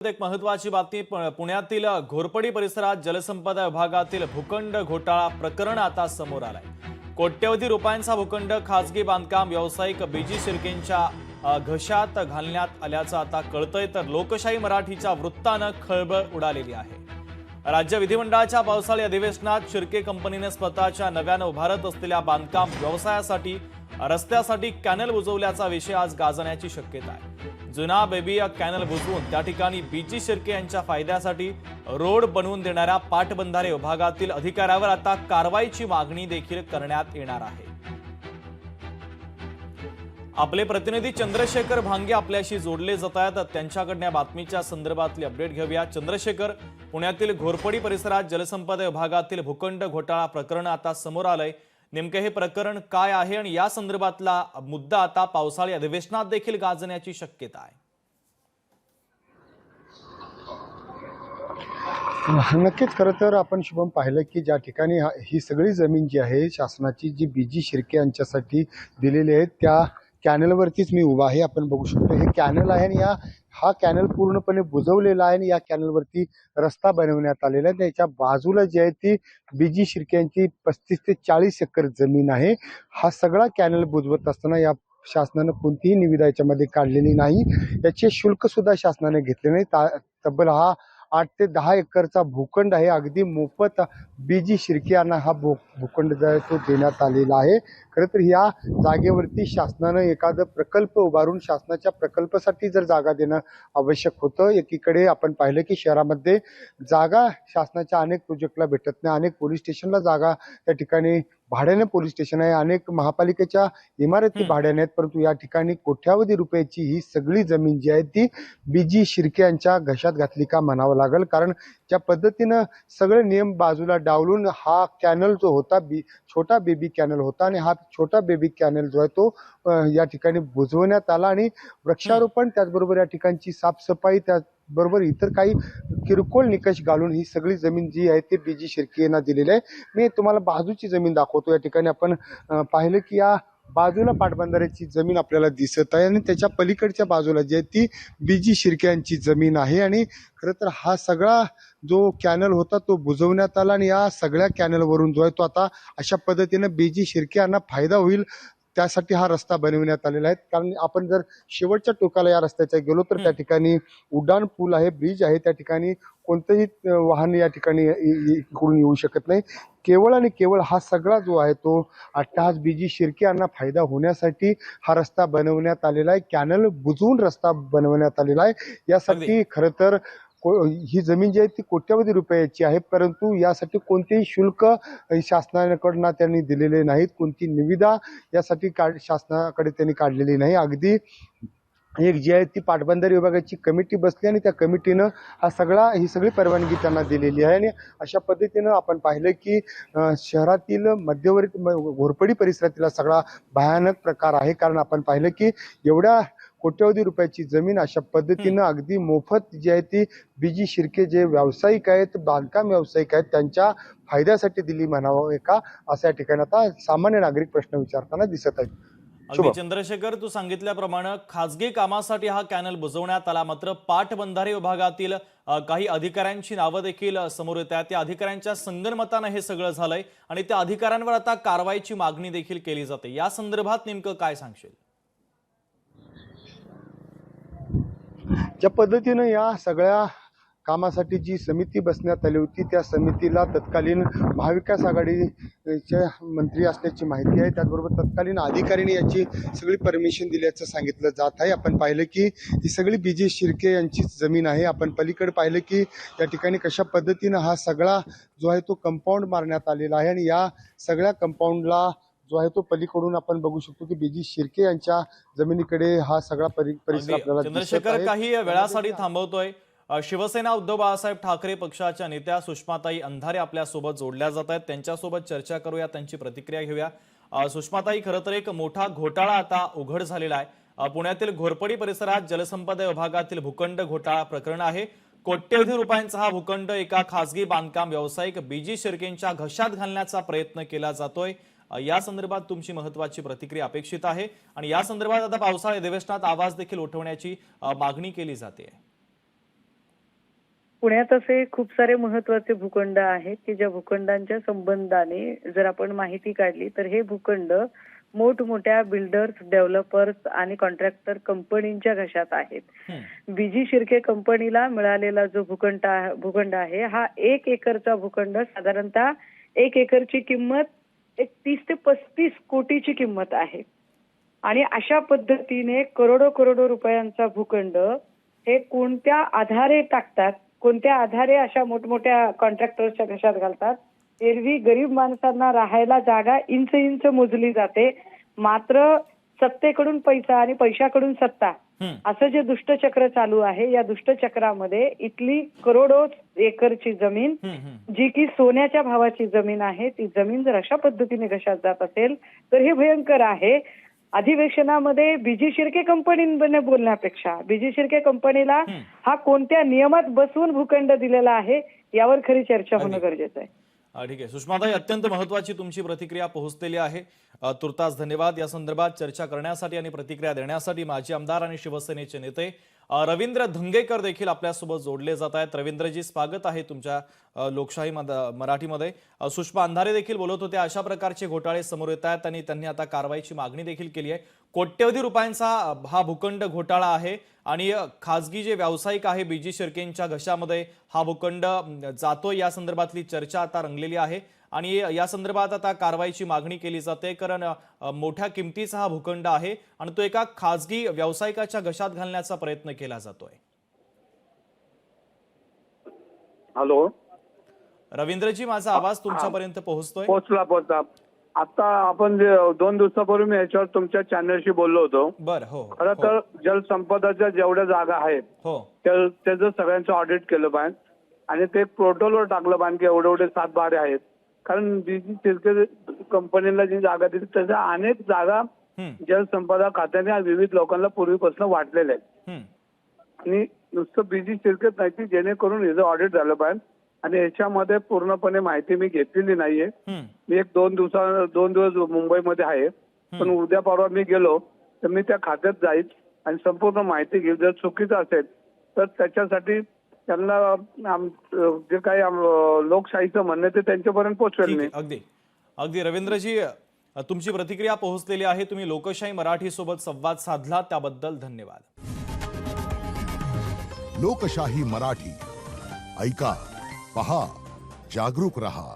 एक महत्त्वाची बातमी पुण्यातील घोरपडी परिसरात जलसंपदा विभागातील भूखंड घोटाळा प्रकरण आता समोर आलंय। कोट्यवधी रुपयांचा भूखंड खासगी बांधकाम व्यावसायिक बीजी शिर्केंच्या घशात घालण्यात आल्याचं आता कळतंय, तर लोकशाही मराठीच्या वृत्तानं खळबळ उडालेली आहे। राज्य विधिमंडळाच्या पावसाळी अधिवेशनात शिर्के कंपनीने स्वतःच्या नव्यानं उभारत असलेल्या बांधकाम व्यवसायासाठी रस्त्यासाठी कॅनल बुजवल्याचा विषय आज गाजण्याची शक्यता आहे। जुना बेबी कॅनल बुजवून त्या ठिकाणी बीजी शिर्के यांच्या फायद्यासाठी रोड बनवून देणाऱ्या पाटबंधारे विभागातील अधिकाऱ्यावर आता कारवाईची मागणी देखील करण्यात येणार आहे। आपले प्रतिनिधी चंद्रशेखर भांगे आपल्याशी जोडले जात आहेत, त्यांच्याकडून या बातमीच्या संदर्भातली अपडेट घेऊया। चंद्रशेखर, पुण्यातील घोरपडी परिसरात जलसंपदा विभागातील भूखंड घोटाळा प्रकरण आता समोर आलंय। नेमके हे प्रकरण काय आहे आणि या संदर्भातला मुद्दा आता पावसाळी अधिवेशनात देखील गाजण्याची शक्यता आहे? नक्कीच खरं तर आपण शुभम पाहिलं की ज्या ठिकाणी ही सगळी जमीन जी आहे शासनाची जी बीजी शिर्के यांच्यासाठी दिलेली आहे त्या कॅनलवरतीच मी उभा आहे। आपण बघू शकतो हे कॅनल आहे आणि हा कॅनल पूर्णपणे बुजवलेला आहे आणि या कॅनलवरती रस्ता बनवण्यात आलेला आहे। त्याच्या बाजूला जी आहे ती बीजी शिर्के यांची 35 ते 40 एकर जमीन आहे। हा सगळा कॅनल बुजवत असताना या शासनाने कोणतीही निविदा याच्यामध्ये काढलेली नाही, याचे शुल्क सुद्धा शासनाने घेतले नाही। तब्बल हा 8 ते 10 एकरचा भूखंड आहे, अगदी मोफत बीजी शिर्के यांना हा भूखंड जो आहे तो देण्यात आलेला आहे। खरं तर या जागेवरती शासनानं एखादा प्रकल्प उभारून शासनाच्या प्रकल्पासाठी जर जागा देणं आवश्यक होतं। एकीकडे आपण पाहिलं की शहरामध्ये जागा शासनाच्या अनेक प्रोजेक्टला भेटत नाही, अनेक पोलीस स्टेशनला जागा त्या ठिकाणी भाड्याने पोलीस स्टेशन आहे, अनेक महापालिकेच्या इमारती भाड्याने आहेत, परंतु या ठिकाणी कोट्यावधी रुपयाची ही सगळी जमीन जी आहे ती बीजी शिर्के यांच्या घशात घातली का म्हणावं लागेल। कारण ज्या पद्धतीनं सगळे नियम बाजूला डावलून हा कॅनल जो होता छोटा बेबी कॅनल होता आणि हा छोटा बेबी कॅनल जो आहे तो या ठिकाणी बुजवण्यात आला आणि वृक्षारोपण त्याचबरोबर या ठिकाणची साफसफाई त्याचबरोबर इतर काही किरकोळ निकष घालून ही सगळी जमीन जी आहे ती बीजी शिर्के यांना दिलेली आहे। मी तुम्हाला बाजूची जमीन दाखवतो। या ठिकाणी आपण पाहिलं की या बाजूला पाटबंधाऱ्याची जमीन आपल्याला दिसत आहे आणि त्याच्या पलीकडच्या बाजूला जी आहे ती बीजी शिर्के यांची जमीन आहे। आणि खरं तर हा सगळा जो कॅनल होता तो बुजवण्यात आला आणि या सगळ्या कॅनलवरून जो आहे तो आता अशा पद्धतीने बीजी शिर्के यांना फायदा होईल त्यासाठी हा रस्ता बनवण्यात आलेला आहे। कारण आपण जर शेवटच्या टोकाला या रस्त्याच्या गेलो तर त्या ठिकाणी उड्डाण पूल आहे, ब्रिज आहे, त्या ठिकाणी कोणतेही वाहन या ठिकाणी इकडून येऊ शकत नाही। केवळ आणि केवळ हा सगळा जो आहे तो अट्टहास बीजी शिर्के यांना फायदा होण्यासाठी हा रस्ता बनवण्यात आलेला आहे। कॅनल बुजवून रस्ता बनवण्यात आलेला आहे। यासाठी खरं तर ही जमीन जी आहे ती कोट्यवधी रुपयाची आहे, परंतु यासाठी कोणतेही शुल्क शासनाकडून त्यांनी दिलेले नाहीत, कोणती निविदा यासाठी शासनाकडे त्यांनी काढलेली नाही। अगदी एक जी आहे ती पाटबंधारे विभागाची कमिटी बसली आणि त्या कमिटीनं ही सगळी परवानगी त्यांना दिलेली आहे। आणि अशा पद्धतीनं आपण पाहिलं की शहरातील मध्यवर्ती घोरपडी परिसरातील सगळा भयानक प्रकार आहे। कारण आपण पाहिलं की एवढ्या कोट्यवधी रुपयाची जमीन अशा पद्धतीनं अगदी मोफत जी आहे ती बीजी शिर्के जे व्यावसायिक आहेत, बांधकाम व्यावसायिक आहेत, त्यांच्या फायद्यासाठी दिली म्हणावं का असं या ठिकाणी आता सामान्य नागरिक प्रश्न विचारताना दिसत आहेत। अगदी चंद्रशेखर, तू सांगितल्याप्रमाणे खासगी कामासाठी हा कॅनल बुजवण्यात आला, मात्र पाटबंधारे विभागातील काही अधिकाऱ्यांची नावं देखील समोर येत आहेत। त्या अधिकाऱ्यांच्या संगनमतानं हे सगळं झालंय आणि त्या अधिकाऱ्यांवर आता कारवाईची मागणी देखील केली जाते। या संदर्भात नेमकं काय सांगशील? ज्या पद्धतीनं या सगळ्या कामासाठी जी समिती बसण्यात आली होती त्या समितीला तत्कालीन महाविकास आघाडीचे मंत्री असल्याची माहिती आहे, त्याचबरोबर तत्कालीन अधिकाऱ्यांनी याची सगळी परमिशन दिल्याचं सांगितलं जात आहे। आपण पाहिलं की ही सगळी बीजी शिर्के यांची जमीन आहे। आपण पलीकडे पाहिलं की या ठिकाणी कशा पद्धतीनं हा सगळा जो आहे तो कंपाऊंड मारण्यात आलेला आहे आणि या सगळ्या कंपाऊंडला जो आहे तो पलीकडून आपण बघू शकतो की बीजी शिर्के यांच्या जमिनीकडे हा सगळा परिसर आपल्याला चंद्रशेखर, काही वेळासाठी थांबवतोय। शिवसेना उद्धव बाळासाहेब ठाकरे पक्षाच्या नेत्या सुषमाताई अंधारे आपल्या सोबत जोडल्या जात आहेत, त्यांच्यासोबत चर्चा करूया, त्यांची प्रतिक्रिया घेऊया। सुषमाताई, खरं तर एक मोठा घोटाळा आता उघड झालेला आहे। पुण्यातील घोरपडी परिसरात जलसंपदा विभागातील भूखंड घोटाळा प्रकरण आहे। कोट्यवधी रुपयांचा हा भूखंड एका खासगी बांधकाम व्यावसायिक बीजी शिर्केंच्या घशात घालण्याचा प्रयत्न केला जातोय। या संदर्भात तुमची महत्त्वाची प्रतिक्रिया अपेक्षित आहे आणि या संदर्भात आता पावसाळी अधिवेशनात आवाज देखील उठवण्याची मागणी केली जाते। पुण्यात असे खूप सारे महत्त्वाचे भूखंड आहेत की ज्या भूखंडांच्या संबंधाने जर आपण माहिती काढली तर हे भूखंड मोठमोठ्या बिल्डर्स, डेव्हलपर्स आणि कॉन्ट्रॅक्टर कंपनींच्या घशात आहेत. बीजी शिर्के कंपनीला मिळालेला जो भूखंड आहे हा 1 एकरचा भूखंड, साधारणतः 1 एकरची किंमत 30 ते 35 कोटीची किंमत आहे. आणि अशा पद्धतीने करोडो रुपयांचा भूखंड हे कोणत्या आधारे टाकतात, कोणत्या आधारे अशा मोठमोठ्या कॉन्ट्रॅक्टर्सच्या घशात घालतात. एरवी गरीब माणसांना राहायला जागा इंच मोजली जाते, मात्र सत्तेकडून पैसा आणि पैशाकडून सत्ता असं जे दुष्टचक्र चालू आहे, या दुष्टचक्रामध्ये इथली करोडो एकरची जमीन जी की सोन्याच्या भावाची जमीन आहे, ती जमीन जर अशा पद्धतीने घशात जात असेल तर हे भयंकर आहे. अधिवेशनामध्ये बीजी शिर्के कंपनीने बोलण्यापेक्षा बीजी शिर्के कंपनीला हा कोणत्या नियमात बसवून भूखंड दिलेला आहे यावर खरी चर्चा होणं गरजेचं आहे. ठीक आहे सुषमाताई, अत्यंत महत्वाची तुमची प्रतिक्रिया पोहोचलेली आहे. तुर्तास धन्यवाद. या संदर्भात चर्चा करण्यासाठी आणि प्रतिक्रिया देण्यासाठी माजी आमदार आणि शिवसेनेचे नेते रवींद्र धंगेकर देखील आपल्यासोबत जोडले जात आहेत. रवींद्रजी, स्वागत आहे तुमच्या लोकशाही मराठीमध्ये. सुषमा अंधारे देखील बोलत होते. अशा प्रकारचे घोटाळे समोर येत आहेत आणि त्यांनी आता कारवाईची मागणी देखील केली आहे. कोट्यवधी रुपयांचा हा भूखंड घोटाळा आहे आणि खासगी जे व्यावसायिक आहे बीजी शिर्केंच्या घशामध्ये हा भूखंड जातो, या संदर्भातली चर्चा आता रंगलेली आहे आणि या संदर्भात आता कारवाईची मागणी केली जाते. कारण मोठ्या किमतीचा हा भूखंड आहे आणि तो एका खासगी व्यावसायिकाच्या घशात घालण्याचा प्रयत्न केला जातोय. हॅलो रवींद्रजी, माझा आवाज तुमच्यापर्यंत पोहोचतोय? पोहोचला. आता आपण 2 दिवसापूर्वी मी याच्यावर तुमच्या चॅनलशी बोललो होतो. बरं, हो. खरं तर जलसंपदाच्या जेवढ्या जागा आहेत त्याचं सगळ्यांचं ऑडिट केलं पाहिजे आणि ते पोर्टलवर टाकलं पाहिजे की एवढे 7 बारे आहेत. कारण बीजी शिर्के कंपनीला जी जागा दिली त्याच्या अनेक जागा जलसंपदा खात्याने विविध लोकांना पूर्वीपासून वाटलेल्या आहेत. आणि नुसतं बीजी शिर्केत नाही की जेणेकरून याचं ऑडिट झालं पाहिजे आणि याच्यामध्ये पूर्णपणे माहिती मी घेतलेली नाहीये. मी 2 दिवस मुंबईमध्ये आहे, पण उद्या परवा मी गेलो तर मी त्या खात्यात जाईल आणि संपूर्ण माहिती घेईल. जर चुकीचं असेल तर त्याच्यासाठी त्यांना जे काही लोकशाहीचं म्हणणं ते त्यांच्यापर्यंत पोहोचवेल मी. अगदी रवींद्रजी, तुमची प्रतिक्रिया पोहोचलेली आहे. तुम्ही लोकशाही मराठी सोबत संवाद साधला त्याबद्दल धन्यवाद. लोकशाही मराठी ऐका, पहा, जागरूक रहा.